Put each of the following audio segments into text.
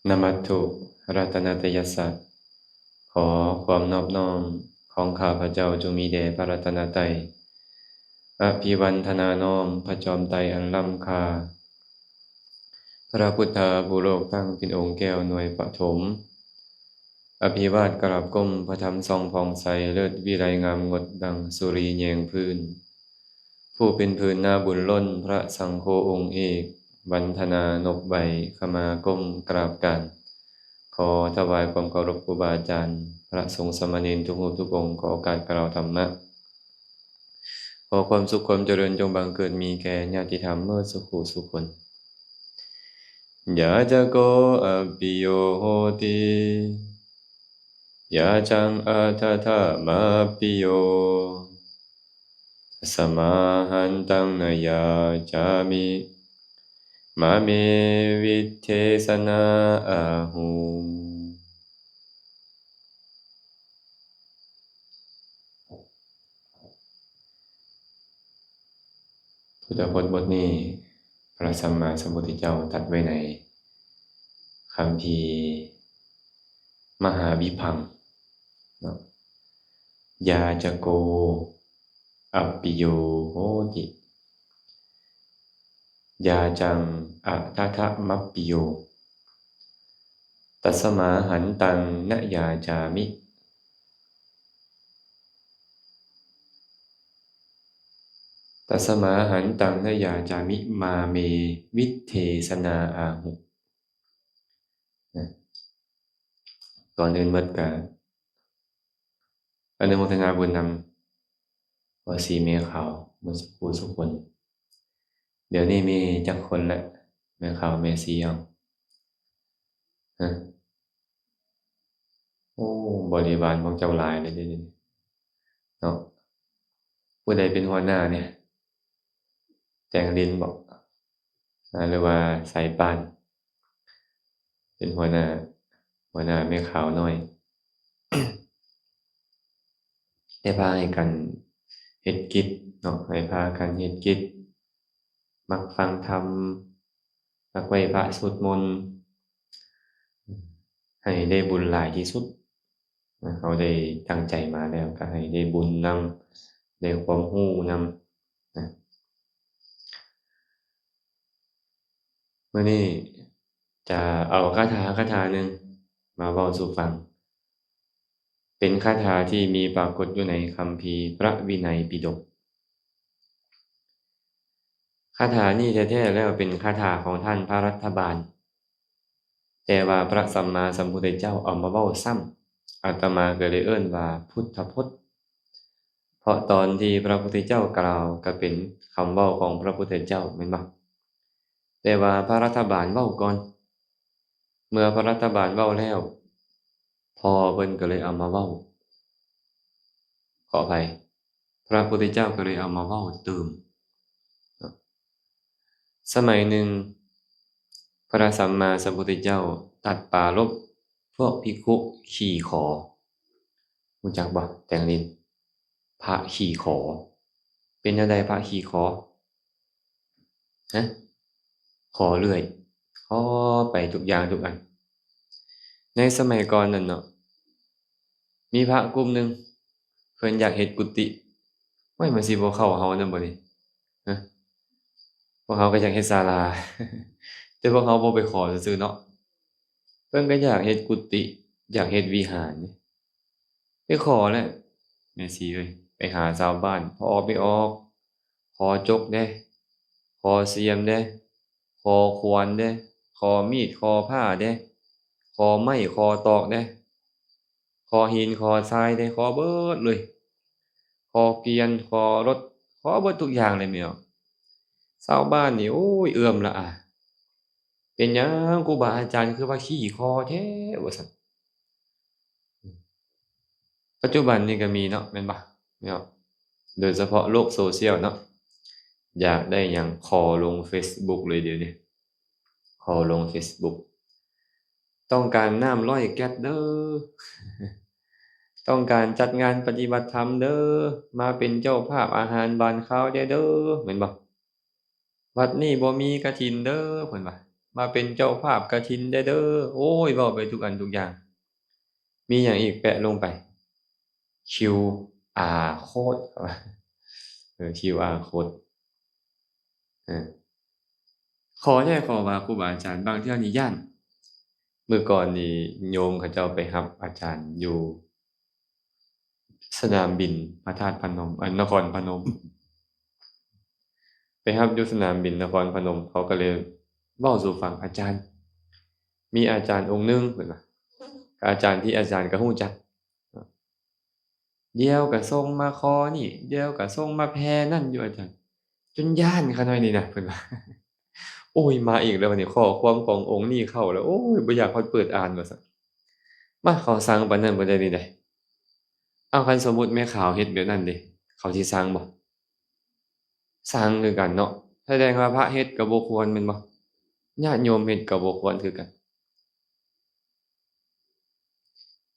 นมัตถุรัตนตยัสสะขอความนอบน้อมของข้าพเจ้าจงมีแด่พระรัตนตรัยอภิวันทนาน้อมพระจอมไตรอันล้ำค่าพระพุทธผู้โลกตั้งเป็นองค์แก้วหน่วยปฐมอภิวาทกราบก้มพระธรรมทรงผ่องใสเลิศวิไลงามงดดังสุรีแยงพื้นผู้เป็นพื้นหน้าบุญล้นพระสังโฆองค์เอกบรรณานบใบขมาก้มกราบกันขอถวายความเคารพครูบาอาจารย์พระสงฆ์สามเณรทุกรูปทุกองค์ขอโอกาสกล่าวธรรมะขอความสุขความเจริญจงบังเกิดมีแก่ญาติธรรมเมื่อสุขุสุขคนยาจะโกอภิโยโหติยาจังอัฏฐะมาปิโยสมาหันตังนยาจามิมาเมวิเทสนาอาหูพุทธพจน์บทนี้พระสัมมาสัมพุทธเจ้าตรัสไว้ในคัมภีร์มหาวิพังค์ยาจโกอัปปิโยโหติยาจังอัฏฐะมัปปิโยตัสมาหันตังนยาจามิตัสมาหันตังนยาจามิมาเมวิเทศนาอาหุก่อนอื่นเมื่อกาอนุโมทนาบุญนำวสีเมขาวมุสกูสุคนเดี๋ยวนี้มีจักคนละเมขาวเมสีเอาโอ้บริวารของเจ้าหลายเลยเดี๋ยวนี้เนาะผู้ใดเป็นหัวหน้าเนี่ยแจงลินบอกหรือว่าสายปานเป็นหัวหน้าเมขาวน้อย ได้พาให้กันเฮ็ดกิจเนาะให้พากันเฮ็ดกิจมักฟังธรรมมักไหว้พระสวดมนต์ให้ได้บุญหลายที่สุดเขาได้ตั้งใจมาแล้วก็ให้ได้บุญนำได้ความรู้นำนะมื้อนี้จะเอาคาถาหนึ่งมาเว้าสู่ฟังเป็นคาถาที่มีปรากฏอยู่ในคัมภีร์พระวินัยปิฎกคาถานี้แท้ๆแล้วเป็นคาถาของท่านพระรัฐบาลแต่ว่าพระสัมมาสัมพุทธเจ้าเอามาเว้าซ้ำอาตมาก็เลยเอิ้นว่าพุทธพจน์เพราะตอนที่พระพุทธเจ้ากล่าวก็เป็นคำเว้าของพระพุทธเจ้าแม่นบ่แต่ว่าพระรัฐบาลเว้าก่อนเมื่อพระรัฐบาลเว้าแล้วพอเพิ่นก็เลยเอามาเว้าขออภัยพระพุทธเจ้าก็เลยเอามาเว้าเติมสมัยหนึ่งพระสัมมาสัมพุทธเจ้าตรัสปรารภพวกภิกขุขี่ขอรู้จักบ่แต่งลินพระขี่ขอเป็นจั่งใดพระขี่ขอฮะขอเรื่อยขอไปทุกอย่างทุกอันในสมัยก่อนนั่นเนาะมีพระกลุ่มหนึ่งเพิ่นอยากเฮ็ดกุฏิโอ้ยมันสิบ่เข้าเฮานำบ่นี่ฮะพวกเขาก็อยากเฮ็ดศาลา แต่พวกเขาบ่ไปขอซื่อๆเนาะเพิ่นก็อยากเฮ็ดกุฏิอยากเฮ็ดวิหารไปขอแหละแม่ชีเอ้ยไปหาชาวบ้านพอออกไม่ออกขอจกเด้ขอเสียมเด้ขอขวานเด้ขอมีดขอผ้าเด้ขอไม้ขอตอกเด้ขอหินขอทรายเด้ขอเบิดเลยขอเกวียนขอรถขอเบิดทุกอย่างเลยแม่นชาวบ้านนี่โอ้ยเอือมละอาเป็นหยังครูบาอาจารย์คือว่าขี้คอแท้ว่าซั่นปัจจุบันนี้ก็มีเนาะแม่นบ่แม่นบ่โดยเฉพาะโลกโซเชียลเนาะอยากได้หยังขอลงเฟซบุ๊กเลยเดี๋ยวนี้ขอลงเฟซบุ๊กต้องการน้ำ100แก๊สเด้อต้องการจัดงานปฏิบัติธรรมเด้อมาเป็นเจ้าภาพอาหารบานข้าวแน่เด้อแม่นบ่วัดนี้บ่มีกฐินเด้อเพิ่นว่า มาเป็นเจ้าภาพกฐินได้เด้อโอ้ยเว้าไปทุกอันทุกอย่าง มีหยังอีกแปะลงไป QR code เขาว่าQR code เออขอแท้ขอว่าครูบาอาจารย์บางเทื่อนี่ย้านมื้อก่อนนี่โยมเขาเจ้าไปรับอาจารย์อยู่สนามบินพระธาตุพนมนครพนม ไปรับอยู่สนามบินนครพนม เขาก็เลยเว้าสู่ฟังอาจารย์ มีอาจารย์องค์หนึ่งเพิ่นว่าก็อาจารย์ที่อาจารย์ก็รู้จัก เดี๋ยวก็ส่งมาขอนี่ เดี๋ยวก็ส่งมาแผ่นั่นอยู่อาจารย์ จนย้านเขาหน่อยนี่นะเพิ่นว่า โอ้ยมาอีกแล้วบัดนี้ข้อความขององค์นี้เข้าแล้ว โอ้ยบ่อยากฮอดเปิดอ่านว่าซั่นมาเขาสั่งปานนั้นบ่ได้นี่ใดอ้าวคันสมมุติแม่ขาวเฮ็ดแบบนั้นเดะเขาสิสั่งบ่สั่งคือกันเนาะแสดงว่าพระเฮ็ดก็บ่ควรแม่นบ่ญาติโยมเฮ็ดก็บ่ควรคือกัน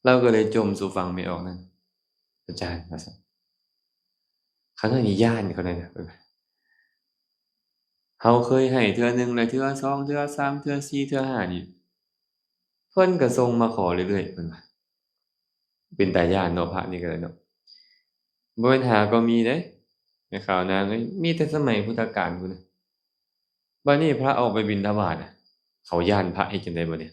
เราก็เลยจมสู่ฝั่งไม่ออกนั่นอาจารย์ว่าซั่นเขาน้อยนี่ย้านเขาหน่อยนะเพิ่นว่าเฮาเคยให้เทื่อหนึ่งแล้วเทื่อสองเทื่อสามเทื่อสี่เทื่อห้านี่เพิ่นก็ส่งมาขอเรื่อยๆเพิ่นว่าเป็นตาย้านเนาะพระนี่ก็ได้เนาะบ่แม่นหาก็มีเดะแม่ขาวนางเอ้ยมีแต่สมัยพุทธกาลพู้นน่ะบัดนี้พระออกไปบิณฑบาตอะเขาย้านพระเฮ็ดจั่งใดบัดนี้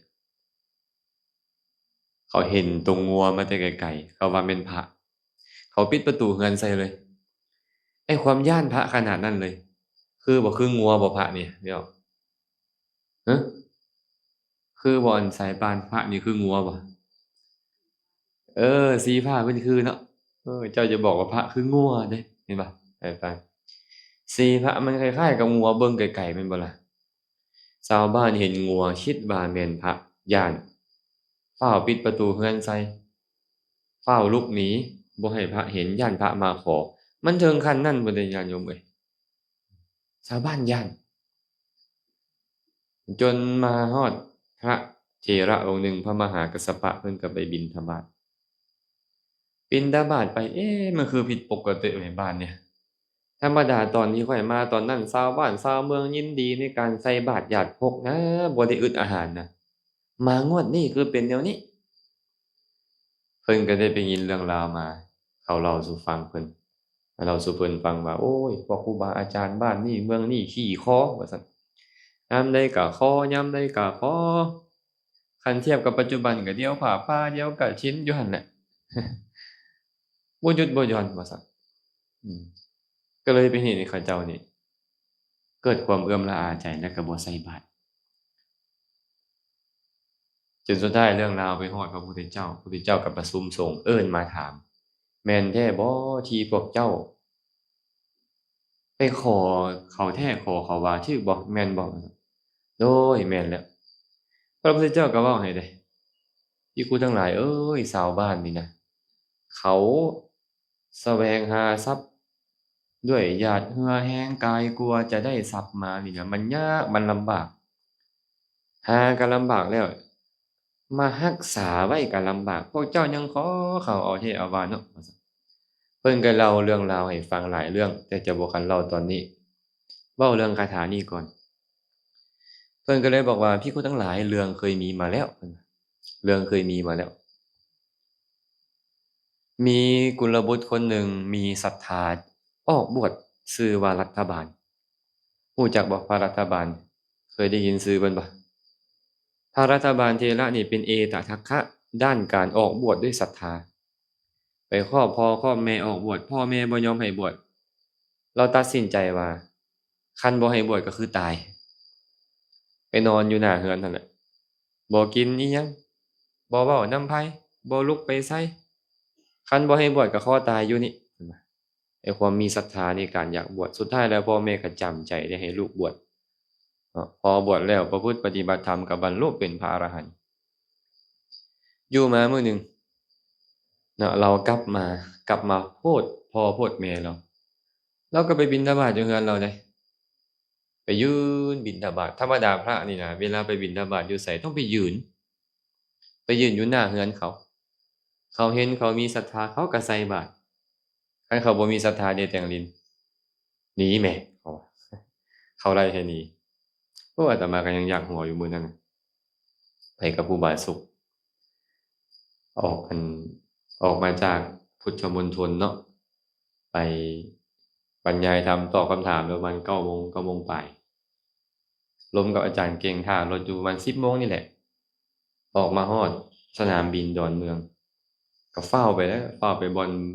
เขาเห็นตรงงัวมาแต่ไกลๆเขาว่าแม่นพระเขาปิดประตูเรือนใส่เลยไอ้ความย้านพระขนาดนั้นเลย คือบ่คืองัวบ่พระนี่นึกออกฮะคือบ่อันสายพานพระนี่คืองัวบ่สีผ้าเพิ่นคือเนาะเจ้าจะบอกว่าพระคืองัวเด้เห็นบ่สายพานสีพระมันคล้ายๆกับงัวเบิ่งไกลๆแม่นบ่ล่ะชาวบ้านเห็นงัวคิดว่าแม่นพระย้านฟ้าวปิดประตูเรือนใส่ฟ้าวลุกหนีบ่ให้พระเห็นย้านพระมาขอมันถึงขั้นนั้นบ่เดะญาติโยมเอ้ยชาวบ้านย้าน จนมาฮอดพระเถระองค์หนึ่งพระมหากัสสปะเพิ่นก็ไปบิณฑบาตบิณฑบาตไปมันคือผิดปกติในบ้านเนี่ยธรรมดาตอนที่ข้อยมาตอนนั้นชาวบ้านชาวเมืองยินดีในการใส่บาตรญาติพกนะบ่ได้อึดอาหารนะมางวดนี้คือเป็นแนวนี้เพิ่นก็ได้ไปยินเรื่องราวมาเขาเล่าสู่ฟังเพิ่นเล่าสู่เพิ่นฟังว่าโอ้ยพวกครูบาอาจารย์บ้านนี้เมืองนี้ขี้ค้อว่าซั่นยามใดก็ค้อยามใดก็ค้อ คันเทียบกับปัจจุบันก็เดี๋ยวผาป่าเดี๋ยวก็ชิ้นอยู่หั่นแหละบ่หยุดบ่หย่อนว่าซั่นอืมก็เลยเป็นเหตุให้เขาเจ้านี่เกิดความเอื่อมระอาใจและก็บ่ใส่บาตรจนสุดท้ายเรื่องราวไปฮอดพระพุทธเจ้าพระพุทธเจ้าก็ประชุมสงฆ์เอิ้นมาถามแม่นแท้บ่ที่พวกเจ้าไปขอเขาแท้ขอเขาว่าชื่อบ่แม่นบ่ว่าซั่นโดยแม่นแล้วพระพุทธเจ้าก็เว้าให้เดะภิกขุทั้งหลายเอ้ยชาวบ้านนี่นะเขาแสวงหาทรัพย์ ด้วยหยาดเหงื่อแห้งกายกลัวจะได้ทรัพย์มานี่นะมันยากมันลำบากหาก็ลำบากแล้วมารักษาไว้ก็ลำบากพวกเจ้ายังขอเข้าเอาเทเอาว่าเนาะว่าซั่นเพิ่นก็เล่าเรื่องราวให้ฟังหลายเรื่องแต่จะบ่คันเล่าตอนนี้เว้าเรื่องคาถานี้ก่อนเพิ่นก็เลยบอกว่าภิกขุทั้งหลายเรื่องเคยมีมาแล้วเพิ่นว่าเรื่องเคยมีมาแล้วมีกุลบุตรคนหนึ่งมีศรัทธาออกบวชชื่อว่ารัฐบาลรู้จักบ่พระรัฐบาลเคยได้ยินชื่อเพิ่นบ่ พระรัฐบาลเถระนี่เป็นเอตทัคคะด้านการออกบวชด้วยศรัทธาไปครอบพ่อครอบแม่ออกบวชพ่อแม่บ่ยอมให้บวชเราตัดสินใจว่าคันบ่ให้บวชก็คือตายไปนอนอยู่หน้าเรือนนั่นแหละบ่กินอิหยังบ่เว้านำไผบ่ลุกไปไสคันบ่ให้บวชก็ขอตายอยู่นี่เพิ่นว่าไอ้ความมีศรัทธาในการอยากบวชสุดท้ายแล้วพ่อแม่ก็จำใจได้ให้ลูกบวชพอบวชแล้วประพฤติปฏิบัติธรรมก็บรรลุเป็นพระอรหันต์อยู่มามื้อหนึ่ง เนาะเรากลับมาโพดพ่อโพดแม่เราก็ไปบิณฑบาตอยู่เรือนเราเดะไปยืนบิณฑบาตธรรมดาพระนี่นะเวลาไปบิณฑบาตอยู่ไสต้องไปยืนอยู่หน้าเรือนเขาเขาเห็นเขามีศรัทธาเขาก็ใส่บาตรคันเขาบ่มีศรัทธาเดะแต่งลิ้นหนีแหมเขาว่าเขาไล่ให้หนี ก็อาตมาก็ยังอยากหัวอยู่มื้อนั้นน่ะไปกับครูบาสุขออกอันออกมาจากพุทธมณฑลเนาะไปบรรยายธรรมตอบคำถามประมาณ9 โมงปลายล้มกับอาจารย์เก่งท่ารถอยู่ประมาณ10 โมงนี่แหละออกมาฮอดสนามบินดอนเมืองก็เฝ้าวไปแล้วเฝ้าวไป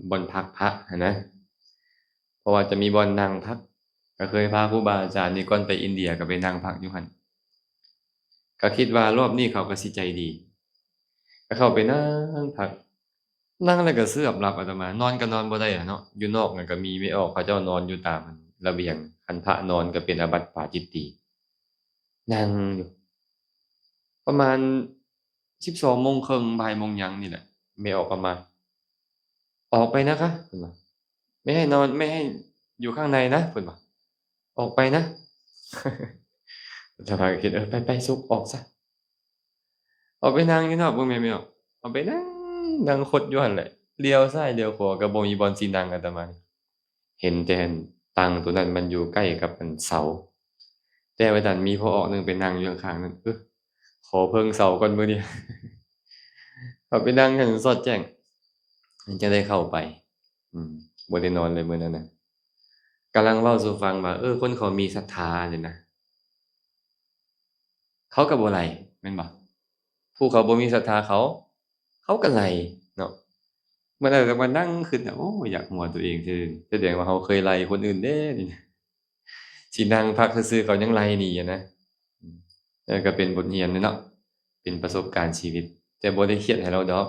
บอนพักพระหั้นนะเพราะว่าจะมีบ่อนนั่งพักก็เคยพาครูบาอาจารย์นี่ก่อนไปอินเดียก็ไปนั่งพักอยู่หั่นก็คิดว่ารอบนี้เขาก็สิใจดีก็เข้าไปนั่งพักนั่งแล้วก็เสือกหลับอาตมานอนก็นอนบ่ได้อะเนาะอยู่นอกนั่นก็มีไม่ออกเขาเจ้านอนอยู่ตามระเบียงคันพระนอนก็เป็นอาบัติปาจิตตีนั่งอยู่ประมาณ12 โมงครึ่งบ่ายโมงหยังนี่แหละไม่ออกก็มาออกไปนะคะเพิ่นว่าไม่ให้นอนไม่ให้อยู่ข้างในนะเพิ่นว่าออกไปนะ อาตมาก็คิดไปๆสุกออกซะออกไปนั่งอยู่นอกบ่แม่นไม่ออกออกไปนั่งคดอยู่หั่นแหละเลี้ยวซ้ายเลี้ยวขวาก็บ่มีบ่อนสินั่งอาตมานี่เห็นแต่อันตังตัวนั้นมันอยู่ใกล้กับอันเสาแต่ว่าดันมีพอออกหนึงไปนั่งอยู่ข้างๆนั้นขอเพิงเสาก่อนมื้อนี้ เขาไปนั่งกันสอดแจ้งมันจะได้เข้าไปอืมบ่ได้นอนเลยมื้อนั้นน่ะกำลังเว้าสู่ฟังว่าคนเขามีศรัทธานี่นะเขาก็บ่ไล่แม่นบ่ผู้เขาบ่มีศรัทธาเขาก็ไล่เนาะมื้อนั้นก็มานั่งคิดน่ะโอ้อยากหัวตัวเองซื่อแสดงว่าเราเคยไล่คนอื่นเด้นี่นะสินั่งพักซื่อๆเขายังไล่หนีอะนะอืมนั่นก็เป็นบทเรียนเนาะเป็นประสบการณ์ชีวิตแต่บ่ได้เครียดให้เราดอก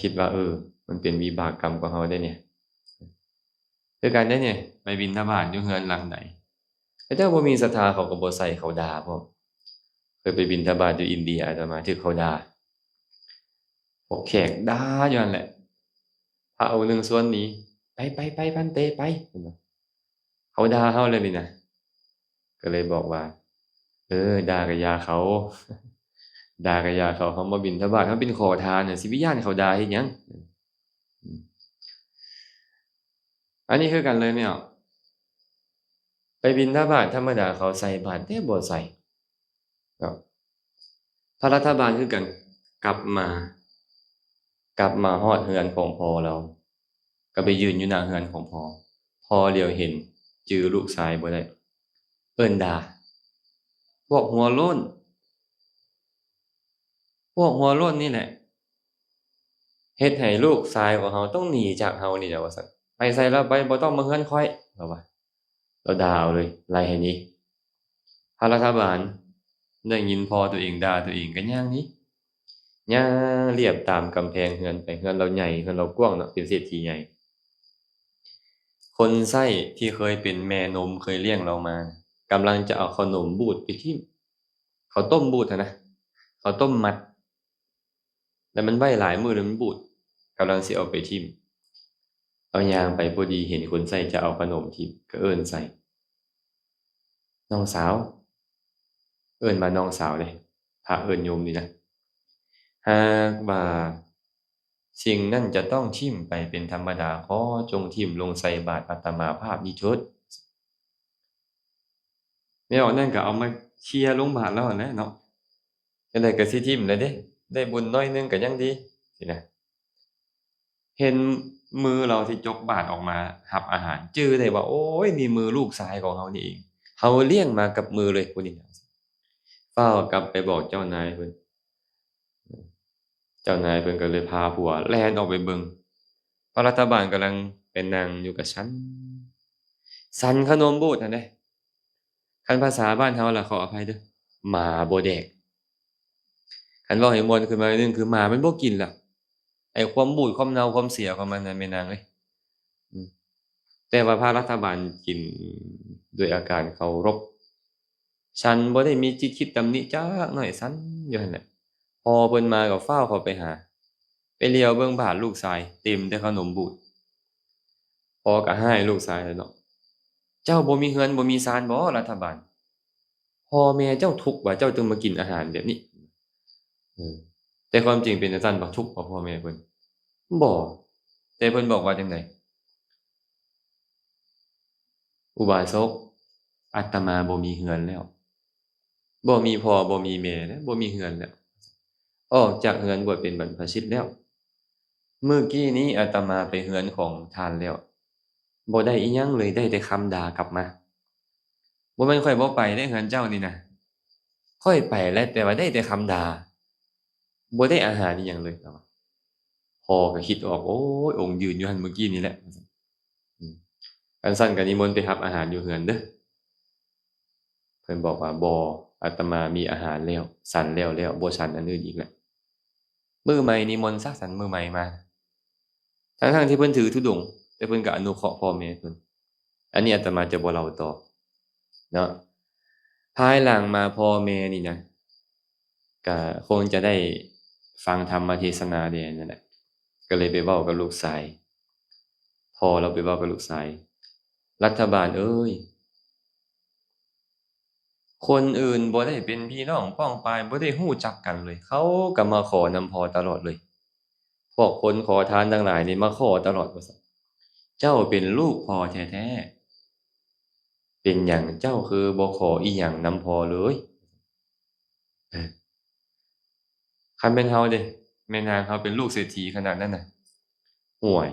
คิดว่ามันเป็นวิบากกรรมของเราเด้เนี่ย คือกันเด้เนี่ยไปบิณฑบาตอยู่เรือนหลังใดเขาเจ้าบ่มีศรัทธาเขาก็บ่ใส่เขาด่าพร้อมเคยไปบิณฑบาตอยู่อินเดียอาตมาถูกเขาด่าพวกแขกด่าอยู่นั่นแหละพระองค์หนึ่งสวนหนีไปพันเตไปเพิ่นว่าเขาด่าเราเลยนี่นะก็เลยบอกว่าด่าก็อย่าเขาด่าก็อย่าเขาเขามาบิณฑบาตเขาเป็นขอทานน่ะสิไปย้านเขาด่าเฮ็ดหยังอืมอันนี้คือกันเลยแม่นไปบิณฑบาตธรรมดาเขาใส่บาตรแต่บ่ใส่ครับ พระรัฐบาลคือกันกลับมากลับมาฮอดเรือนของพ่อเราก็ไปยืนอยู่หน้าเรือนของพ่อเหลียวเห็นจือลูกชายบ่ได้เอิ้นด่าพวกหัวโล้นพวกหัวโล้นนี่แหละเฮ็ดให้ลูกชายของเราต้องหนีจากเรานี่แหละว่าซั่นไปไสแล้วไปบ่ต้องมาเรือนข้อยเราว่าเราด่าเอาเลยไล่ให้หนีพระรัฐบาลได้ยินพ่อตัวเองด่าตัวเองก็ย่างหนีย่างเลียบตามกำแพงเรือนไปเรือนเราใหญ่เรือนเรากว้างเนาะเป็นเศรษฐีใหญ่ คนไส้ที่เคยเป็นแม่นมเคยเลี้ยงเรามากำลังจะเอาขนมบูดไปทิ่มข้าวต้มบูดนะข้าวต้มมัดแล้วมันไว้หลายมื้อแล้วมันบูดกำลังสิเอาไปทิ่มเอาย่างไปพอดีเห็นคนไส้จะเอาขนมทิ่มก็เอิ้นใส่น้องสาวเอิ้นมาน้องสาวเลยพระเอิ้นโยมนี่นะหากว่าสิ่งนั้นจะต้องทิ่มไปเป็นธรรมดาขอจงทิ่มลงใส่บาตรอาตมาภาพนี้เถิด แม่ออกนั่นก็เอามาเคลียร์ลงบาตรแล้วนั่นแหละเนาะจั่งใดก็สิทิ่มแล้วเดะได้บุญน้อยหนึ่งก็ยังดีสินะเห็นมือเราที่จกบาตรออกมารับอาหารจื้อได้ว่าโอ๊ยนี่มือลูกชายของเรานี่เองเราเลี้ยงมากับมือเลยผู้นี้ฟ้าวกลับไปบอกเจ้านายเพิ่นเจ้านายเพิ่นก็เลยพาผัวแล่นออกไปเบิ่งพระรัฐบาลกำลังไปนั่งอยู่กับฉันสันขนมบูดนั่นเดะคันภาษาบ้านเราล่ะขออภัยเด้อหมาบ่แดก คันเว้าให้ม่วนขึ้นมาหน่อยหนึ่งคือหมามันบ่กินล่ะไอ้ความบูดความเน่าความเสียของมันน่ะแม่นางเอ้ยอืมแต่ว่าภาครัฐบาลกินด้วยอาการเคารพฉันบ่ได้มีจิตคิดตำหนิจักหน่อยซั้นอยู่หั่นแหละพอเพิ่นมาก็ฟ้าวเข้าไปหาไปเหลียวเบิ่งบ้านลูกชายเต็มแต่ขนมบูดพ่อก็ร้ายลูกชายแล้วเนาะเจ้าบ่มีเรือนบ่มีศาลบ่รัฐบาลพ่อแม่เจ้าทุกข์ว่าเจ้าจึงมากินอาหารแบบนี้ เออแต่ความจริงเป็นจั่งซั้นบ่ทุกข์เพราะพ่อแม่เพิ่นบ่แต่เพิ่นบอกว่าจั่งใดอุบาสกอาตมาบ่มีเรือนแล้ว บ่มีพ่อบ่มีแม่แล้วบ่มีเรือนแล้วออกจากเรือนบวชเป็นบรรพชิตแล้วเมื่อกี้นี้อาตมาไปเรือนของท่านแล้วบ่ได้อิหยังเลยได้แต่คำด่ากลับมาบ่แม่นข้อยบ่ไปเด้อเรือนเจ้านี่นะข้อยไปแล้วแต่ว่าได้แต่คำด่าบ่ได้อาหารอิหยังเลยแล้วอะพ่อก็คิดออกโอ๊ยองค์ยืนอยู่หั่นเมื่อกี้นี่แหละว่าซั่นอืมคันซั้นก็นิมนต์ไปรับอาหารอยู่เรือนเด้อเพิ่นบอกว่าบ่อาตมามีอาหารแล้วฉันแล้วบ่ฉันอันอื่นอีกแล้วมื้อใหม่นิมนต์ซะฉันมื้อใหม่มาทั้งๆที่เพิ่นถือธุดงค์แต่เพิ่นก็อนุเคราะห์พ่อแม่เพิ่นอันนี้อาตมาจะบ่เล่าต่อเนาะภายหลังมาพ่อแม่นี่นะก็คงจะได้ฟังธรรมเทศนาแน่นั่นแหละก็เลยไปเว้ากับลูกชายพ่อเราไปเว้ากับลูกชายรัฐบาลเอ้ยคนอื่นบ่ได้เป็นพี่น้องพ้องปายบ่ได้รู้จักกันเลยเขาก็มาขอนำพ่อตลอดเลยพวกคนขอทานทั้งหลายนี่มาขอตลอดว่าซั่นเจ้าเป็นลูกพ่อแท้ๆเป็นหยังเจ้าคือบ่ขออิหยังนำพ่อเลยเออคันแม่นเฮาเดะแม่นางเขาเป็นลูกเศรษฐีขนาดนั้นน่ะโอ้ย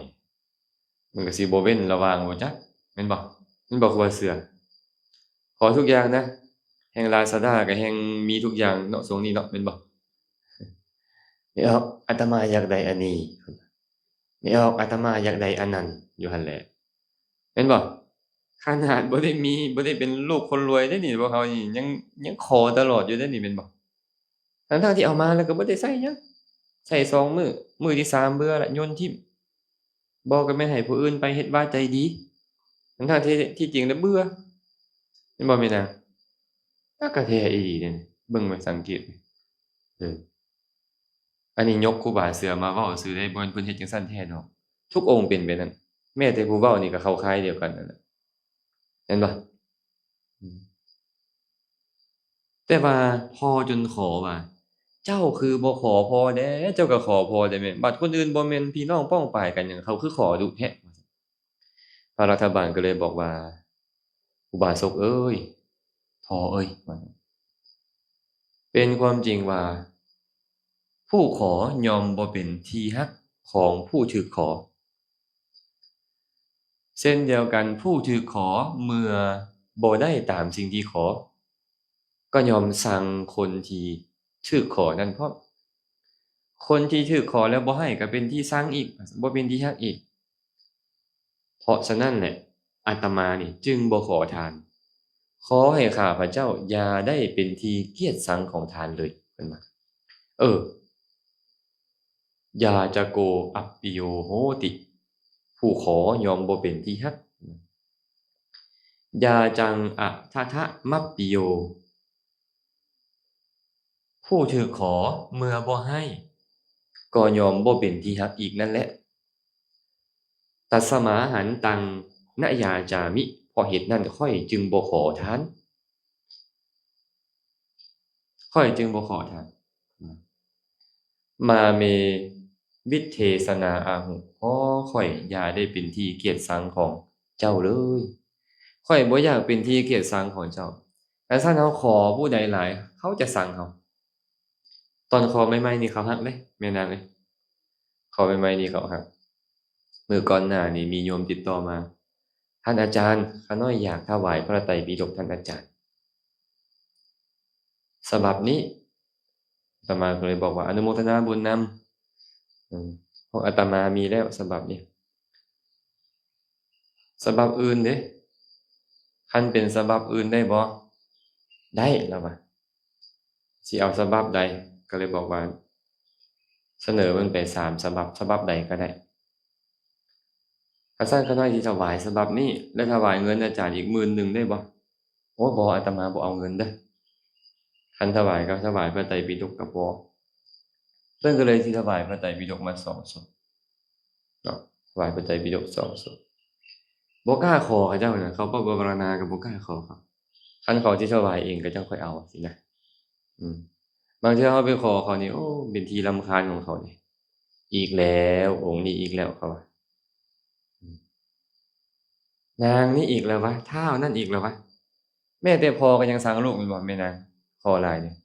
มันก็สิบ่เว้นระวังบ่จักแม่นบ่มันบ่ควรเชื่อขอทุกอย่างนะแฮ่ง Lazada ก็แฮ่งมีทุกอย่างเนาะช่วงนี้เนาะแม่นบ่แม่ออกอาตมาอยากได้อันนี้แม่ออกอาตมาอยากได้อันนั้นอยู่หั่นแหละแม่นบ่ขนาดบ่ได้เป็นลูกคนรวยเดะนี่พวกเขานี่ยังขอตลอดอยู่เดะนี่แม่นบ่ทั้งๆที่เอามาแล้วก็บ่ได้ใช้หยังใช้2มื้อมื้อที่3เบื่อแล้วโยนทิ่มบ่ก็แม่นให้ผู้อื่นไปเฮ็ดว่าใจดีทั้งๆที่จริงแล้วเบื่อแม่นบ่แม่นางจักกะแท้อีหลีเดะนี่เบิ่งไว้สังเกตเอออันนี้ยกครูบาเสือมาเว้าซื่อเดะบ่แม่นเพิ่นเฮ็ดจังซั้นแท้ดอกทุกองค์เป็นแบบนั้นแม้แต่ผู้เว้านี่ก็เข้าข่ายเดียวกันนั่นแหละแม่นบ่อืม แต่ว่าพ่อจนขอว่าเจ้าคือบ่ขอพ่อแหน่เจ้าก็ขอพ่อได้แม่นบัดคนอื่นบ่แม่นพี่น้องป้องปายกันหยังเขาคือขอดุแท้พระรัฐบาลก็เลยบอกว่าอุบาสกเอ้ยพ่อเอ้ยว่าเป็นความจริงว่าผู้ขอย่อมบ่เป็นที่รักของผู้ถูกขอเช่นเดียวกันผู้ถูกขอเมื่อบ่ได้ตามสิ่งที่ขอก็ย่อมชังคนที่ถูกขอนั้นพร้อม คนที่ถูกขอแล้วบ่ให้ก็เป็นที่ชังอีกบ่เป็นที่รักอีกเพราะฉะนั้นแหละอาตมานี่จึงบ่ขอทานขอให้ข้าพเจ้าอย่าได้เป็นที่เกียจชังของทานเลยเพิ่นว่าเออยาจะโกอัปปิโยโหติผู้ขอย่อมบ่เป็นที่รักยาจังอะทะทะมัปปิโยผู้ถูกขอเมื่อบ่ให้ก็ย่อมบ่เป็นที่รักอีกนั่นแหละ ตัสมาหันตังนยาจามิเพราะเหตุนั้นข้อยจึงบ่ขอทานข้อยจึงบ่ขอทานมาเมวิเทศนาอาหุขอข้อยอย่าได้เป็นที่เกียจชังของเจ้าเลยข้อยบ่อยากเป็นที่เกียจชังของเจ้าแต่ถ้าเราขอผู้ใดหลายเขาจะชังเราตอนขอใหม่ๆนี่เขาฮักเดะแม่นางเอ้ยขอใหม่ๆนี่เขาฮักมื้อก่อนหน้านี้มีโยมติดต่อมาท่านอาจารย์ข้าน้อยอยากถวายพระไตรปิฎกท่านอาจารย์ ฉบับนี้อาตมาก็เลยบอกว่าอนุโมทนาบุญนำเพราะอาตมามีแล้วฉบับนี้ฉบับอื่นเด้คันเป็นฉบับอื่นได้บ่ได้แล้วว่าสิเอาฉบับใดก็เลยบอกว่าเสนอมันไป3ฉบับฉบับใดก็ได้ถ้าซั่นข้าน้อยสิถวายฉบับนี้และถวายเงินอาจารย์อีก10,000ได้บ่โอ้บ่อาตมาบ่เอาเงินเด้อคันถวายก็ถวายพระไตรปิฎกก็พอเพิ่นก็เลยสิถวายพระไตรปิฎกมา2สบเนาะถวายพระไตรปิฎก2สบ บ่กล้าขอเขาเจ้าน่ะเขาบ่ภาวนาก็บ่กล้าขอเขาคันเขาสิถวายเองก็จั่งค่อยเอาสินะอืมบางเทื่อเราไปขอเขานี่โอ้เป็นที่รำคาญของเขานี่อีกแล้วองค์นี้อีกแล้วเขาว่าอืมนางนี่อีกแล้ววะท้าวนั่นอีกแล้ววะแม้แต่พ่อก็ยังสั่งลูกแม่นบ่แม่นาง ขอหลายเนี่ย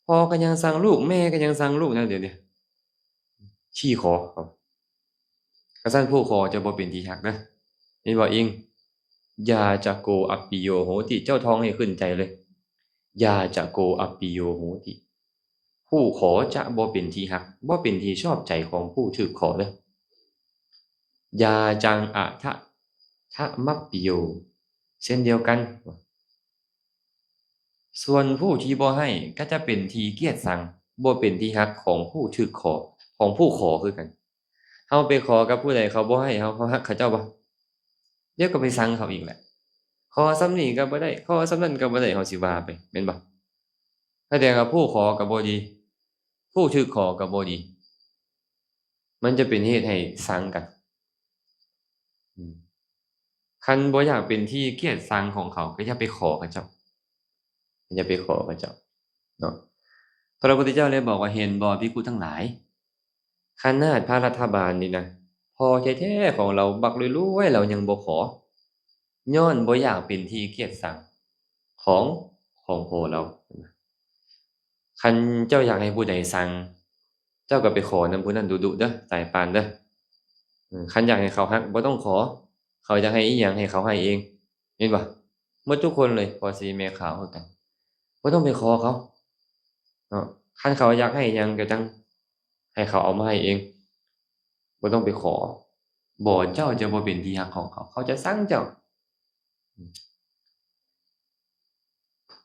พ่อก็ยังสั่งลูกแม่ก็ยังสั่งลูกนะเดี๋ยวนี้ขี้ขอครับกระสั้นผู้ขอจะบ่เป็นที่ฮักนะนี่บอกอิงยาจะโกอัปปิโยโหติเจ้าท้องให้ขึ้นใจเลยยาจะโกอัปปิโยโหติผู้ขอจะบ่เป็นที่ฮักบ่เป็นที่ชอบใจของผู้ถูกขอเลยยาจังอะทะทะมัปปิโยเช่นเดียวกันส่วนผู้ที่บ่ให้ก็จะเป็นที่เกลียดชังบ่เป็นที่ฮักของผู้ถูกขอของผู้ขอคือกันเฮาไปขอกับผู้ใดเขาบ่ให้เฮาฮักเขาเจ้าบ่เดี๋ยวก็ไปชังเขาอีกแหละขอส่ำนี้ก็บ่ได้ขอส่ำนั้นก็บ่ได้เฮาสิว่าไปแม่นบ่แสดงว่าผู้ขอก็บ่ดีผู้ถูกขอก็บ่ดีมันจะเป็นเหตุให้ชังกันอืมคันบ่อยากเป็นที่เกลียดชังของเขาก็อย่าไปขอเขาเจ้าอย่าไปขอเขาเจ้าเนาะพระพุทธเจ้าเลยบอกว่าเห็นบ่ภิกขุทั้งหลายขนาดพระรัฐบาลนี่นะพอแท้ๆของเราบักรวยๆเรายังบ่ขอย้อนบ่อยากเป็นที่เกลียดชังของของพ่อเราคันเจ้าอยากให้ผู้ใดชังเจ้าก็ไปขอนำผู้นั้นดุๆเด้อสายปานเด้อคันอยากให้เขาฮักบ่ต้องขอเขาจะให้อิหยังให้เขาให้เองเห็นบ่หมดทุกคนเลยพ่อสีแม่ขาวคือกันบ่ต้องไปขอเขาเนาะคันเขาอยากให้หยังก็จังให้เขาเอามาให้เองบ่ต้องไปขอบ่เจ้าจะบ่เป็นที่ฮักของเขาเขาจะซังเจ้า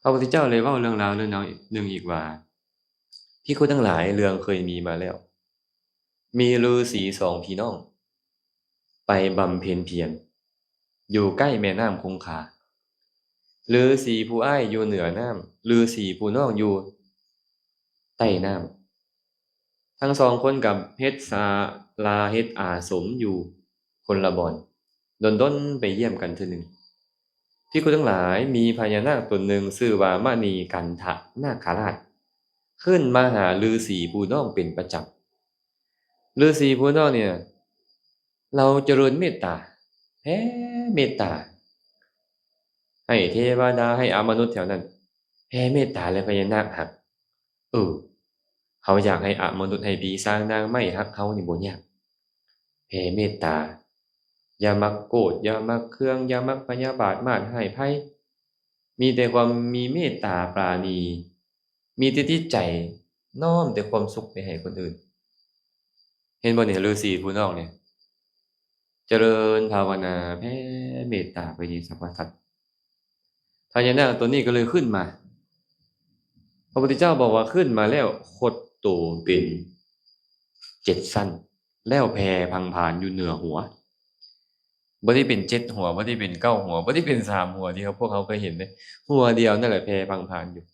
พระพุทธเจ้าเลยเว้าเรื่องราวเรื่องน้อยหนึ่งอีกว่าภิกขุทั้งหลายเรื่องเคยมีมาแล้วมีฤาษีสองพี่น้องไปบำเพ็ญเพียรอยู่ใกล้แม่น้ำคงคาฤาษีผู้อ้ายอยู่เหนือน้ำฤาษีผู้น้องอยู่ใต้น้ำทั้งสองคนกับเฮ็ดศาลาเฮ็ดอาสมอยู่คนละบ่อนดนๆไปเยี่ยมกันเทื่อหนึ่งภิกขุทั้งหลายมีพญานาคตนหนึ่งชื่อว่ามณีกันทะนาคราชขึ้นมาหาฤาษีผู้น้องเป็นประจำฤาษีผู้น้องเนี่ยเราเจริญเมตตาแผ่เมตตาให้เทวดาให้มนุษย์แถวนั้นแผ่เมตตาและพญานาคฮักเออเขาอยากให้มนุษย์ให้ผีสร้างนางไม้ฮักเขานี่บ่ยากแผ่เมตตาอย่ามักโกรธอย่ามักเคืองอย่ามักพยาบาทมาดร้ายไผมีแต่ความมีเมตตาปราณีมีแต่จิตใจน้อมแต่ความสุขไปให้คนอื่นเห็นบ่เนี่ยฤาษีผู้น้องเนี่ยเจริญภาวนาแผ่เมตตาไปที่สรรพสัตว์พญานาคตัวนี้ก็เลยขึ้นมาพระพุทธเจ้าบอกว่าขึ้นมาแล้วขดตัวเป็น7สั้นแล้วแผ่พังผานอยู่เหนือหัวบ่ได้เป็น7หัวบ่ได้เป็น9หัวบ่ได้เป็น3หัวที่พวกเขาเคยเห็นเด้หัวเดียวนั่นแหละแผ่พังผานอยู่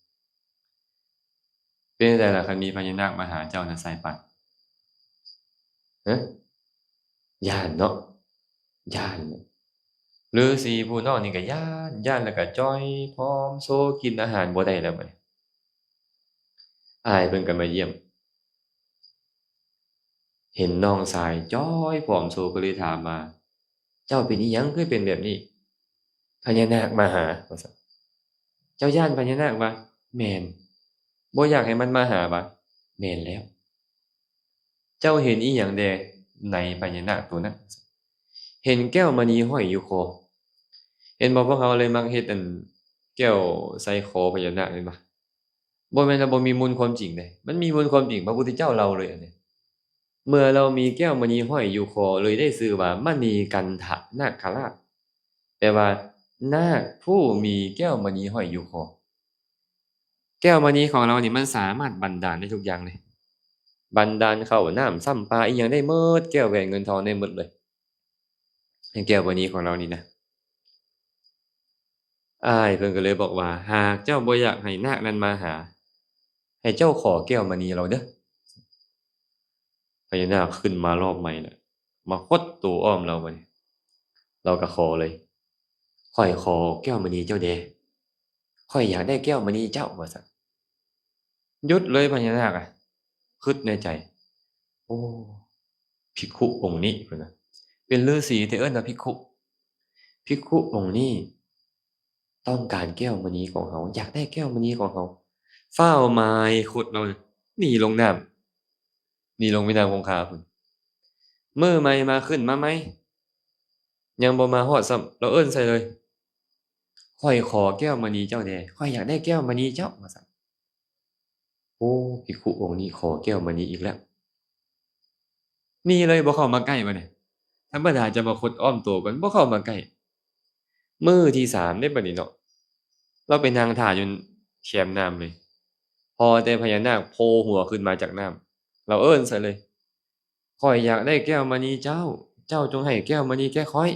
เป็นจั่งใดล่ะคันมีพญานาคมาหาเจ้าน่ะสายป่านฮะย้านเนาะย้านฤาษีผู้น้อยนี่ก็ย้านแล้วก็จ้อยผอมโซกินอาหารบ่ได้แล้วบัดนี้อ้ายเพิ่นก็มาเยี่ยมเห็นน้องชายจ้อยผอมโซก็เลยถามว่าเจ้าเป็นอิหยังคือเป็นแบบนี้พญานาคมาหาว่าซั่นเจ้าย้านพญานาคบ่แม่นบ่อยากให้มันมาหาบ่แม่นแล้วเจ้าเห็นอิหยังแดในพญานาคตัวนั้นเห็นแก้วมณีห้อยอยู่คอเห็นบ่พวกเขาเลยมักเฮ็ดอันแก้วใส่คอพญานาคเห็นบ่บ่แม่นว่าบ่มีมูลความจริงเดะมันมีมูลความจริงพระพุทธเจ้าเล่าเลยอันนี้เมื่อเรามีแก้วมณีห้อยอยู่คอเลยได้ชื่อว่ามณีกันทะนาคราชแปลว่านาคผู้มีแก้วมณีห้อยอยู่คอแก้วมณีของเรานี่มันสามารถบันดาลได้ทุกอย่างเลยบันดาลข้าวน้ำซ้ำปลาอิหยังได้หมดแก้วแหวนเงินทองได้หมดเลยไอ้แก้วมณีของเรานี่นะอ้ายเพิ่นก็เลยบอกว่าหากเจ้าบ่อยากให้นาคนั้นมาหาให้เจ้าขอแก้วมณีเราเด้อพญานาคขึ้นมารอบใหม่น่ะมาคดตัวอ้อมเราบัดนี้เราก็ขอเลยข้อยขอแก้วมณีเจ้าแดข้อยอยากได้แก้วมณีเจ้าว่าซั่นหยุดเลยพญานาคอะคิดในใจโอ้ภิกขุองค์นี้เพิ่นน่ะเป็นฤาษีแต่เอิ้นว่าภิกขุองค์นี้ต้องการแก้วมณีของเขาอยากได้แก้วมณีของเขา ฟ้าวไม้ขุดเราหนีลงน้ำหนีลงแม่น้ำคงคาพุ่นมื้อใหม่มาขึ้นมาไหมยังบ่มาฮอดซ้ำเราเอิ้นใส่เลยข้อยขอแก้วมณีเจ้าแหน่ข้อยอยากได้แก้วมณีเจ้าว่าซั่นโอ้ภิกขุองค์นี้ขอแก้วมณีอีกแล้วหนีเลยบ่เข้ามาใกล้บัดนี้ธรรมดาจะมาคดอ้อมตัวก่อนบ่เข้ามาใกล้มื้อที่3เด้บัดนี้เนาะเราไปนั่งท่าอยู่แคมน้ำเลย พอแต่พญานาคโผล่หัวขึ้นมาจากน้ำเราเอิ้นใส่เลยข้อยอยากได้แก้วมณีเจ้า เจ้าจงให้แก้วมณีแก่ข้อย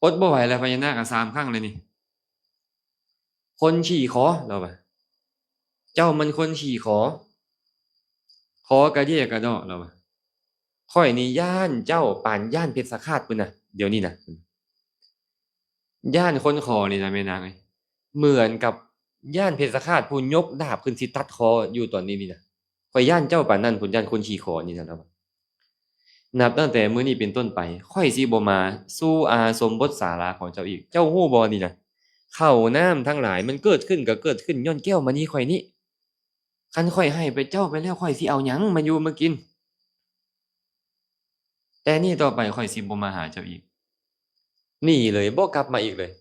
อดบ่ไหวแล้วพญานาคอะ3ครั้งเลยนี่คนขี่ขอเราว่าเจ้ามันคนขี่ขอ ขอกะเดี้ยกะด้อเราว่าข้อยนี่ย้านเจ้าปานย้านเพชรสฆาตพุ่นน่ะเดี๋ยวนี้น่ะย้านคนขอนี่นะแม่นางเอ้ยเหมือนกับย้านเพชรสฆาตผู้ยกดาบขึ้นสิตัดคออยู่ตอนนี้นี่น่ะข้อยย้านเจ้าปานนั้นพุ่นย้านคนขี่ขอนี่น่ะเราว่า นับตั้งแต่มื้อนี้เป็นต้นไปข้อยสิบ่มาสู่อาสมบทศาลาของเจ้าอีกเจ้าฮู้บ่นี่น่ะข้าวน้ำทั้งหลายมันเกิดขึ้นก็เกิดขึ้นย้อนแก้วมณีข้อยนี้คันข้อยให้ไปเจ้าไปแล้วข้อยสิเอาหยังมาอยู่มากินแต่นี่ต่อไปข้อยสิบ่มาหาเจ้าอีกหนีเลยบ่กลับมาอีกเลย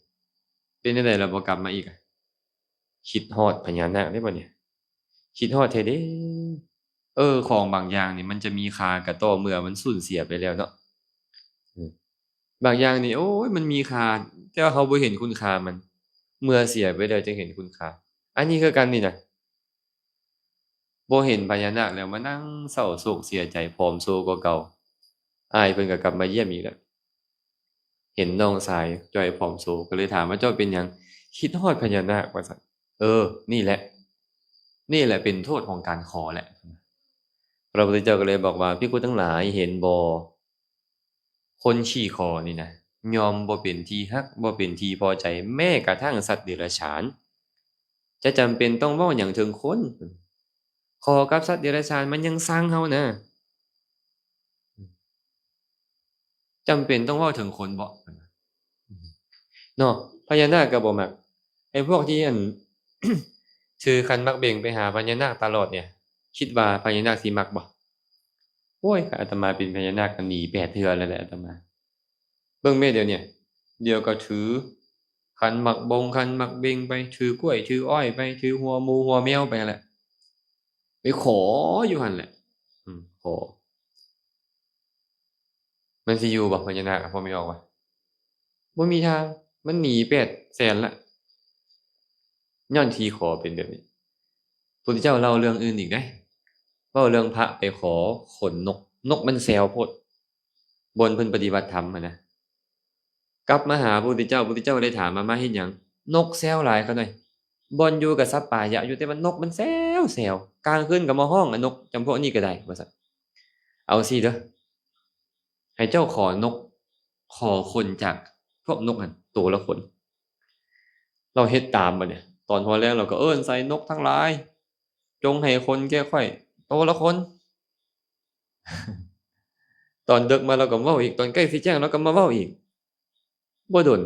เป็นจั่งใดล่ะบ่กลับมาอีกอะคิดฮอดพญานาคได้บ่เนี่ยคิดฮอดแท้เดะของบางอย่างนี่มันจะมีค่าก็ต่อเมื่อมันสูญเสียไปแล้วเนาะอืม บางอย่างนี่โอ้ยมันมีค่าแต่ว่าเราบ่เห็นคุณค่ามันเมื่อเสียไปแล้วจึงเห็นคุณค่าอันนี้คือกันนี่น่ะบ่เห็นพญานาคแล้วมานั่งเศร้าโศกเสียใจผอมโซกว่าเก่าอ้ายเพิ่นก็กลับมาเยี่ยมอีกแล้วเห็นน้องชายจ้อยผอมโซก็เลยถามว่าเจ้าเป็นหยังคิดฮอดพญานาคว่าซั่นนี่แหละนี่แหละเป็นโทษของการขอแหละพระพุทธเจ้าก็เลยบอกว่าภิกขุทั้งหลายเห็นบ่คนขี้คอนี่นะยอมบ่เป็นที่รักบ่เป็นที่พอใจแม้กระทั่งสัตว์เดรัจฉานจะจำเป็นต้องเว้าหยังถึงคนขอกับสัตว์เดรัจฉานมันยังซังเฮานะจำเป็นต้องเว้าถึงคนบ่เนาะพญานาคก็บ่มักไอ้พวกที่อัน ถือขันหมากเบ่งไปหาพญานาคตลอดเนี่ยคิดว่าพญานาคสิมักบ่โอ้ยข้าอาตมาเป็นพญานาคก็หนี8เทื่อแล้วแหละอาตมาเบิ่งแม่เดี๋ยวเนี่ยเดี๋ยวก็ถือขันหมากบงขันหมากเบ่งไปถือกล้วยถืออ้อยไปถือหัวหมูหัวแมวไปนั่นแหละไปขออยู่หั่นแหละขอมันสิอยู่บ่พญานาคอะพอไม่ออกว่ะบ่มีทางมันหนี800,000แล้วย้อนที่ขอเป็นแบบนี้พุทธเจ้าเล่าเรื่องอื่นอีกเดะเว้าเรื่องพระไปขอขนนกนกมันแซวโพดบนเพิ่นปฏิบัติธรรมอะนะกลับมาหาพระพุทธเจ้าพระพุทธเจ้าเลยถามว่ามาเฮ็ดหยังนกแซวหลายเขาหน่อยบ่อนอยู่กับสัตว์ป่าอย่าอยู่แต่ว่านกมันแซวกลางคืนก็มาฮ้องอะนกจำพวกนี้ก็ได้ว่าซั่นเอาสิเด้อให้เจ้าขอนกขอคนจากพวกนกนั่นตัวละคนเราเฮ็ดตามบัดเนี่ยตอนหัวแลงเราก็เอิ้นใส่นกทั้งหลายจงให้คนแก่ข้อยตัวละคนตอนดึกมาเราก็เว้าอีกตอนใกล้สิแจ้งเราก็มาเว้าอีกบ่โดน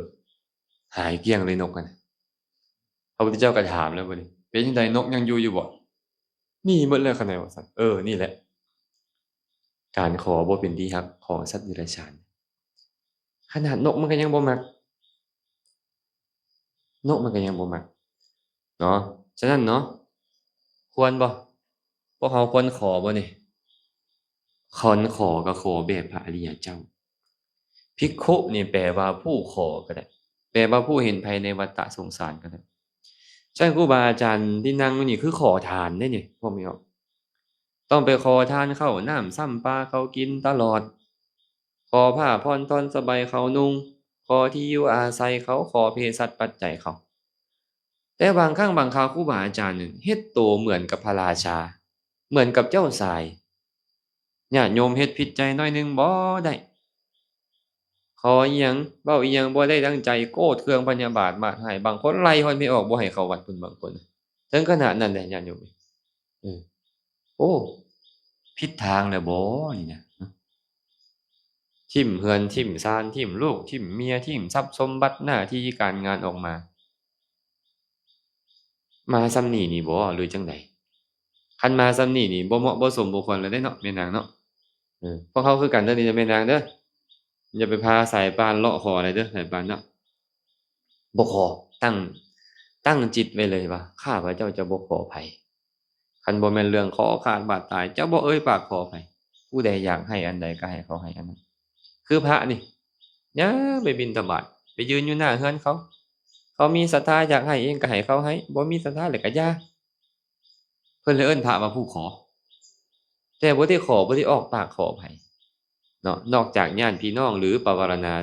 หายเกลี้ยงเลยนกอะน่ะพระพุทธเจ้าก็ถามแล้วบัดนี้เป็นจังไดนกยังอยู่อยู่บ่มีหมดแล้วคั่นแหน่ว่าซั่นนี่แหละการขอบ่เป็นที่รักของสัตว์เดรัจฉานขนาดนกมันก็ยังบ่มักนกมันก็ยังบ่มักเนาะฉะนั้นเนาะควรบ่พวกเราควรขอบ่นี่คันขอก็ขอแบบพระอริยเจ้าภิกขุนี่แปลว่าผู้ขอก็ได้แปลว่าผู้เห็นภัยในวัฏสงสารก็ได้ฉะนั้นครูบาอาจารย์ที่นั่งอยู่นี่คือขอทานเด้นี่พวกนี้ออกต้องไปขอทานข้าวน้ำซ้ำปลาเขากินตลอดขอผ้าผ่อนผ่อนสบายเขานุ่งขอที่อยู่อาศัยเขาขอเภสัชปัจจัยเขาแต่บางครั้งบางคราวครูบาอาจารย์นี่เฮ็ดโตเหมือนกับพระราชาเหมือนกับเจ้าชายญาติโยมเฮ็ดผิดใจหน่อยหนึ่งบ่ได้ขออิหยังเว้าอิหยังบ่ได้ดังใจโกรธเคืองพยาบาทมาดให้บางคนไล่ฮอดไม่ออกบ่ให้เข้าวัดพุ่นบางคนถึงขนาดนั้นแหละญาติโยมเออโอ้ผิดทางแล้วบ่นี่นะทิ่มเรือนทิ่มศาลทิ่มลูกทิ่มเมียทิ่มทรัพย์สมบัติหน้าที่การงานออกมา มาส่ำนี้นี่บ่หรือจังใดคันมาส่ำนี้นี่บ่เหมาะบ่สมบ่ควรแล้วเด้เนาะแม่นางเนาะพวกเขาคือกันเด้อนี่เด้อแม่นางเด้ออย่าไปพาสายปานเลาะขออะไรเด้อสายปานเนาะบ่ขอตั้งจิตไว้เลยว่าข้าพเจ้าจะบ่ขอไผคันบ่แม่นเรื่องคอขาดบาดตายเจ้าบ่เอ่ยปากขอไผผู้ใดอยากให้อันใดก็ให้เขาให้อันนั้นคือพระนี่อย่าไปบิณฑบาตไปยืนอยู่หน้าเรือนเขามีศรัทธาอยากให้เองก็ให้เขาให้บ่มีศรัทธาแล้วก็อย่าเพิ่นเลยเอิ้นพระว่าผู้ขอแต่บ่ได้ขอบ่ได้ออกปากขอไผเนาะนอกจากญาติพี่น้องหรือปวารณา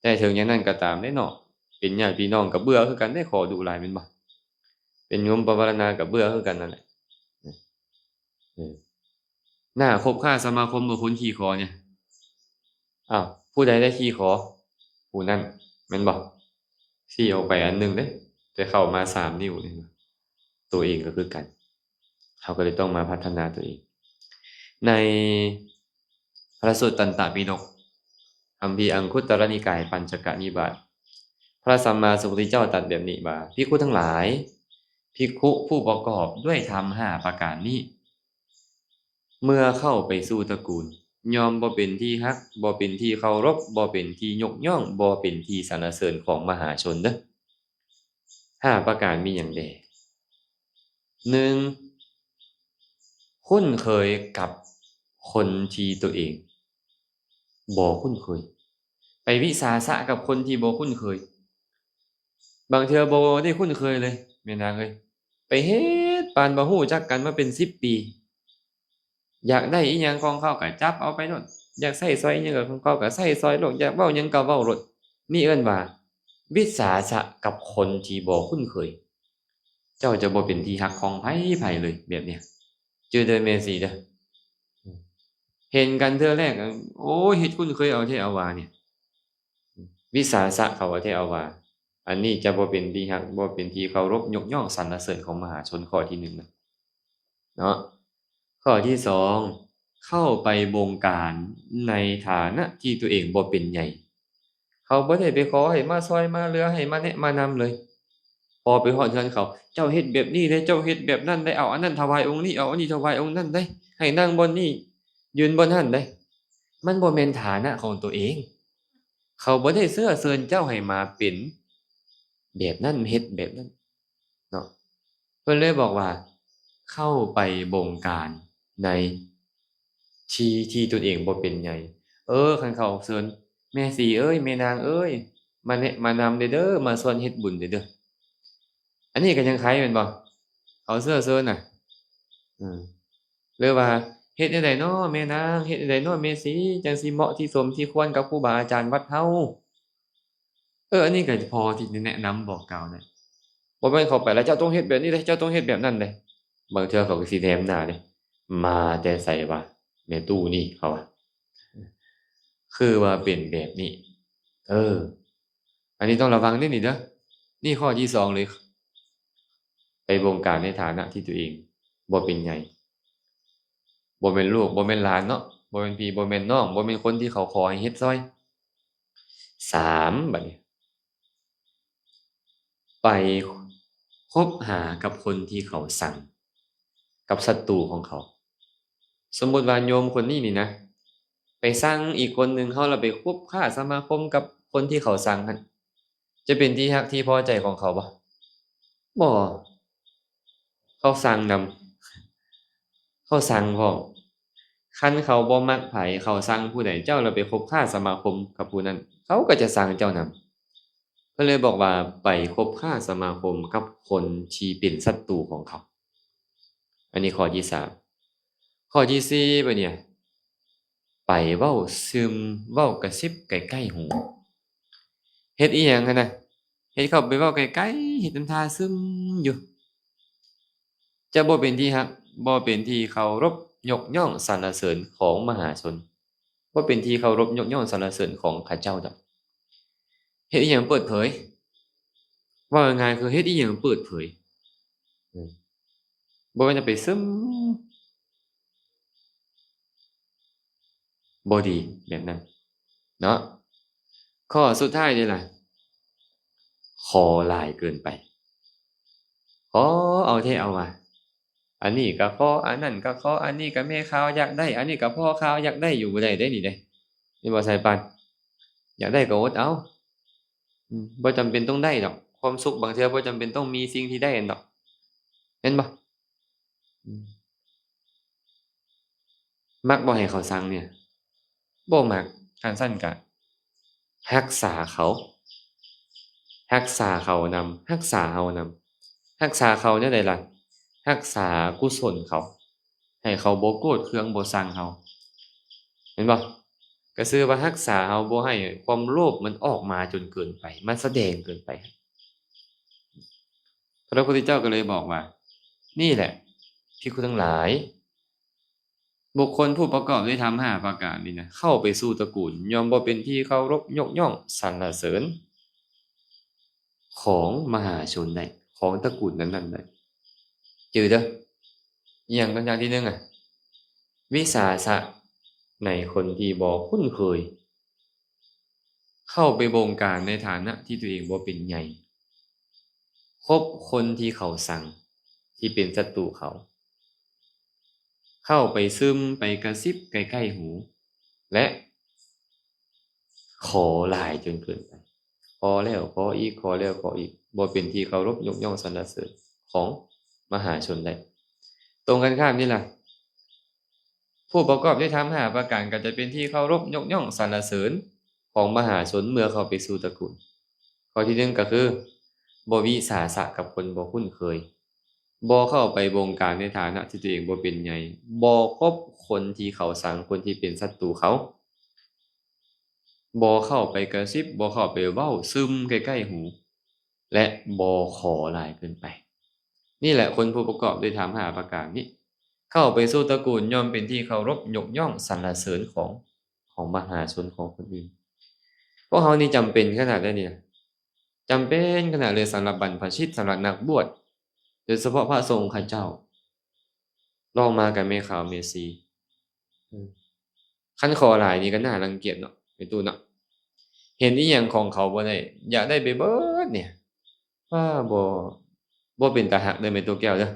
แต่ถึงอย่างนั้นก็ตามเด้เนาะเป็นญาติพี่น้องก็เบื่อคือกันได้ขอดุหลายแม่นบ่เป็นโยมปวารณาก็เบื่อคือกันนั่นแหละเออน่าคบค้าสมาคมกับคนขี้ขอเนี่ยอ้าวผู้ใดได้ขี้ขอผู้นั้นแม่นบ่ชี้ออกไปอันหนึ่งเด้แต่เข้ามา3นิ้วนี่ตัวเองก็คือกันเขาก็เลยต้องมาพัฒนาตัวเองในพระสูตรตันตปิฎกคัมภีร์อังคุตรนิกายปัญจกนิบาตพระสัมมาสัมพุทธเจ้าตรัสแบบนี้ว่าภิกขุทั้งหลายภิกขุผู้ประกอบด้วยธรรม5ประการนี้เมื่อเข้าไปสู่ตระกูลย่อมบ่เป็นที่ฮักบ่เป็นที่เคารพบ่เป็นที่ยกย่องบ่เป็นที่สรรเสริญของมหาชนเด้อ5ประการมีหยังแด1คุ้นเคยกับคนที่ตัวเองบ่คุ้นเคยไปวิสาสะกับคนที่บ่คุ้นเคยบางเทื่อบ่ได้คุ้นเคยเลยแม่นางเอ้ยไปเฮ็ดปานบ่ฮู้จักกันมาเป็น10ปีอยากได้อิหยังของเขาก็จับเอาไปโลดอยากใช้ซอยอิหยังของเขาก็ใช้ซอยโลดอยากเว้าหยังก็เว้าโลดนี่เอิ้นว่าวิสาสะกับคนที่บ่คุ้นเคยเจ้าจะบ่เป็นที่รักของไผเลยแบบเนี้ยจือเด้อแม่สีเด้อเห็นกันเทื่อแรกก็โอ้ยเฮ็ดคุ้นเคยเอาแท้เอาว่าเนี่ยวิสาสะเขาเอาแท้เอาว่าอันนี้จะบ่เป็นที่รักบ่เป็นที่เคารพยกย่องสรรเสริญของมหาชนข้อที่1นะเนาะข้อที่2เข้าไปบงการในฐานะที่ตัวเองบ่เป็นใหญ่เขาบ่ได้ไปขอให้มาช่วยมาเหลือให้มาแนะมานำเลยพอไปฮอดเรือนเขาเจ้าเฮ็ดแบบนี้เด้เจ้าเฮ็ดแบบนั้นได้เอาอันนั้นถวายองค์นี้เอาอันนี้ถวายองค์นั้นได้ให้นั่งบนนี้ยืนบนนั้นได้มันบ่แม่นฐานะของตัวเองเขาบ่ได้เสื้อเชิญเจ้าให้มาเป็นแบบนั้นเฮ็ดแบบนั้นเนาะเพิ่นเลยบอกว่าเข้าไปบงการในที่ตนเองบ่เป็นใหญ่คันเขาเชิญแม่สีเอ้ยแม่นางเอ้ยมาแนะมานำเด้อมาชวนเฮ็ดบุญเด้ออันนี้ก็ยังคล้ายแม่นบ่เขาเสื้อเชิญน่ะอือหรือว่าเฮ็ดจั่งใดน้อแม่นางเฮ็ดจั่งใดน้อแม่สีจังสิเหมาะที่สมที่ควรกับครูบาอาจารย์วัดเฮาอันนี้ก็พอที่จะแนะนำบอกกล่าวได้บ่แม่นเข้าไปแล้วเจ้าต้องเฮ็ดแบบนี้เด้เจ้าต้องเฮ็ดแบบนั้นเด้บางเทื่อเขาก็สิแถมหน้าเด้มาแต่ไสวะแม่ตู้นี่เขาว่าคือว่าเป็นแบบนี้เอออันนี้ต้องระวังเด้อนี่เด้อนี่ข้อที่2เลยไปบงการในฐานะที่ตัวเองบ่เป็นใหญ่บ่แม่นลูกบ่แม่นหลานเนาะบ่แม่นพี่บ่แม่นน้องบ่แม่นคนที่เขาขอให้เฮ็ดซอย3บัดนี้ไปคบหากับคนที่เขาสั่งกับศัตรูของเขาสมมุติว่าโยมคนนี้นี่นะไปสั่งอีกคนหนึ่งเขาแล้วไปคบค้าสมาคมกับคนที่เขาสั่งหั่นจะเป็นที่รักที่พอใจของเขาบ่บ่เขาสั่งนำเขาสั่งพร้อมคันเขาบ่มักไผเขาสั่งผู้ใดเจ้าแล้วไปคบค้าสมาคมกับผู้นั้นเขาก็จะสั่งเจ้านำ ก็เลยบอกว่าไปคบค้าสมาคมกับคนที่เป็นศัตรูของเขาอันนี้ข้อที่3ข้อที่4บัดเนี่ยไปเว้าซึมเว้ากระซิบใกล้ๆหูเฮ็ดอิหยังหั้นน่ะเฮ็ดเข้าไปเว้าใกล้ๆเฮ็ดทำท่าซึมอยู่จะบ่เป็นที่รักบ่เป็นที่เคารพยกย่องสรรเสริญของมหาชนบ่เป็นที่เคารพยกย่องสรรเสริญของข้าเจ้าดอกเฮ็ดอิหยังเปิดเผยเว้าง่ายๆคือเฮ็ดอิหยังเปิดเผยอืมบ่แม่นจะไปซึมบ่ดีแบบนั้นเนาะข้อสุดท้ายนี่ล่ะขอหลายเกินไปข อเอาแท้เอาว่าอันนี้ก็ขออันนั้นก็ขออันนี้ก็แม่ข่าวอยากได้อันนี้ก็พ่อข่าวอยากได้อยู่บ่ได้เด้นี่เด้นี่บ่สายปานอยากได้ก็อดเอาบ่จำเป็นต้องได้ดอกความสุขบางเทื่อบ่จำเป็นต้องมีสิ่งที่ได้นั่นดอกแม่นบ่อืมมักบ่ให้เขาสั่งเนี่ยบ่มักคันซั้นก็รักษาเขารักษาเขานำรักษาเรานำรักษาเขาแนวใดล่ะรักษากุศลเขาให้เขาบ่โกรธเคืองบ่ชังเราเห็นบ่ก็ชื่อว่ารักษาเราบ่ให้ความโลภมันออกมาจนเกินไปมันแสดงเกินไปพระพุทธเจ้าก็เลยบอกว่านี่แหละภิกขุทั้งหลายบุคคลผู้ประกอบด้วยธรรม5ประการนี้นะเข้าไปสู่ตระกูลย่อมบ่เป็นที่เคารพยกย่องสรรเสริญของมหาชนได้ของตระกูลนั้นๆได้จือเด้ออหยังกันอย่างที่หนึ่งวิสาสะในคนที่บ่คุ้นเคยเข้าไปบงการในฐานะที่ตัวเองบ่เป็นใหญ่คบคนที่เขาสั่งที่เป็นศัตรูเขาเข้าไปซึมไปกระซิบใกล้ๆหูและขอหลายจนเกินไปขอแล้วขออีกขอแล้วขออีกบ่เป็นที่เคารพยกย่องสรรเสริญของมหาชนได้ตรงกันข้ามนี่ล่ะผู้ประกอบด้วยธรรม5ประการก็จะเป็นที่เคารพยกย่องสรรเสริญของมหาชนเมื่อเข้าไปสู่ตระกูลข้อที่หนึ่งก็คือบ่วิสาสะกับคนบ่คุ้นเคยบ่เข้าไปบงการในฐานะที่ตัวเองบ่เป็นใหญ่บ่คบคนที่เขาสังคนที่เป็นศัตรูเขาบ่เข้าไปกระซิบบ่เข้าไปเว้าซึมใกล้ๆหูและบ่ขอหลายเกินไปนี่แหละคนผู้ประกอบด้วยธรรม5ประการนี้เข้าไปสู่ตระกูลย่อมเป็นที่เคารพยกย่องสรรเสริญของมหาชนของคนอื่นพวกเขานี่จำเป็นขนาดใดเนี่ยจำเป็นขนาดเลยสำหรับบรรพชิตสำหรับนักบวชโดยเฉพาะพระสงฆ์ข้าเจ้าลองมากับแม่ขาวแม่ชีคันขอหลายนี่ก็น่ารังเกียจเนาะไอ้ตู้เนาะเห็นอีหยังของเขาบ่ได้อยากได้ไปเบิดเนี่ยว่าบ่เป็นตาฮักเด้อแม่ตู้แก้วเด้อ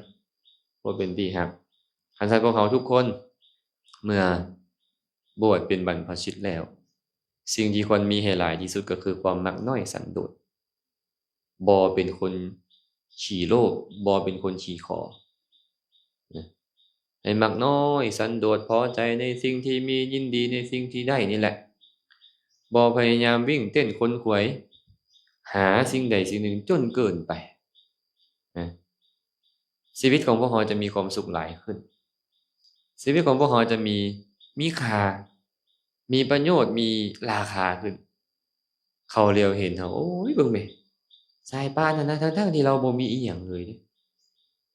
บ่เป็นที่ฮักคันซั้นพวกเขาทุกคนเมื่อบวชเป็นบรรพชิตแล้วสิ่งที่ควรมีให้หลายที่สุดก็คือความมักน้อยสันโดษบ่เป็นคนขี้โลภบ่เป็นคนขี้ขอนะให้มักน้อยสันโดษพอใจในสิ่งที่มียินดีในสิ่งที่ได้นี่แหละบ่พยายามวิ่งเต้นขนขวยหาสิ่งใดสิ่งหนึ่งจนเกินไปนะชีวิตของพวกเราจะมีความสุขหลายขึ้นชีวิตของพวกเราจะมีค่ามีประโยชน์มีราคาขึ้นเขาเหลียวเห็นเขาโอ้ยเบิ่งแหมสายป่านนั้นนะทั้งๆที่เราบ่มีอิหยังเลยเดะ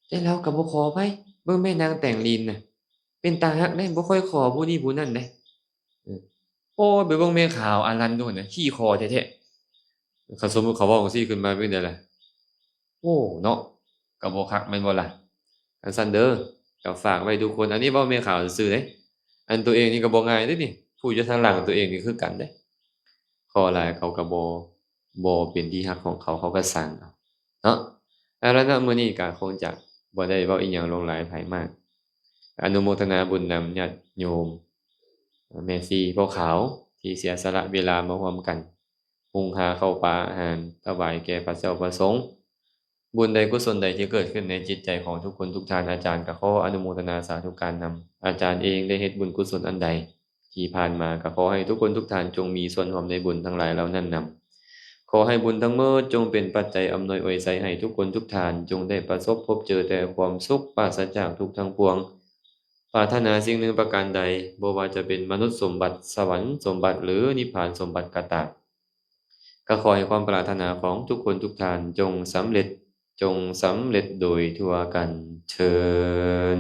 แต่เราก็บ่ขอไผเบิ่งแม่นางแต่งลีนน่ะเป็นตารักเดะบ่ค่อยขอผู้นี้ผู้นั้นเดะเออโอ้ยไปเบิ่งแม่ขาวอลันโนู้นน่ะขี้คอแท้ๆคันสมมุติเขาเว้าจั่งซี้ขึ้นมาเป็นจั่งใดล่ะโอ้เนาะก็บ่คักแม่นบ่ล่ะจั่งซั้นเด้อก็ฝากไว้ทุกคนอันนี้เว้าแม่ขาวซื่อๆเดะอันตัวเองนี่ก็บ่ง่ายเดะนี่ผู้อยู่ทางหลังตัวเองนี่คือกันเดะขอหลายเขาก็บ่เป็นที่รักของเขาเขาก็ซังเอาเนาะเอาละเนาะมื้อนี้ก็คงจะบ่ได้เว้าอิหยังหลงหลายไผมากอนุโมทนาบุญนำญาติโยมแม่ชีพวกเขาที่เสียสละเวลามาร่วมกันหุงหาข้าวปลาอาหารถวายแก่พระเจ้าประสงค์บุญใดกุศลใดที่เกิดขึ้นในจิตใจของทุกคนทุกท่านอาจารย์ก็ขออนุโมทนาสาธุการนำอาจารย์เองได้เฮ็ดบุญกุศลอันใดที่ผ่านมาก็ขอให้ทุกคนทุกท่านจงมีส่วนร่วมในบุญทั้งหลายเหล่านั้นนำขอให้บุญทั้งหมดจงเป็นปัจจัยอำนวยอวยไสให้ทุกคนทุกท่านจงได้ประสบพบเจอแต่ความสุขปราศจากทุกข์ทั้งปวงปรารถนาสิ่งหนึ่งประการใดบ่ว่าจะเป็นมนุษย์สมบัติสวรรค์สมบัติหรือนิพพานสมบัติก็ตามก็ขอให้ความปรารถนาของทุกคนทุกท่านจงสำเร็จโดยทั่วกันเทอญ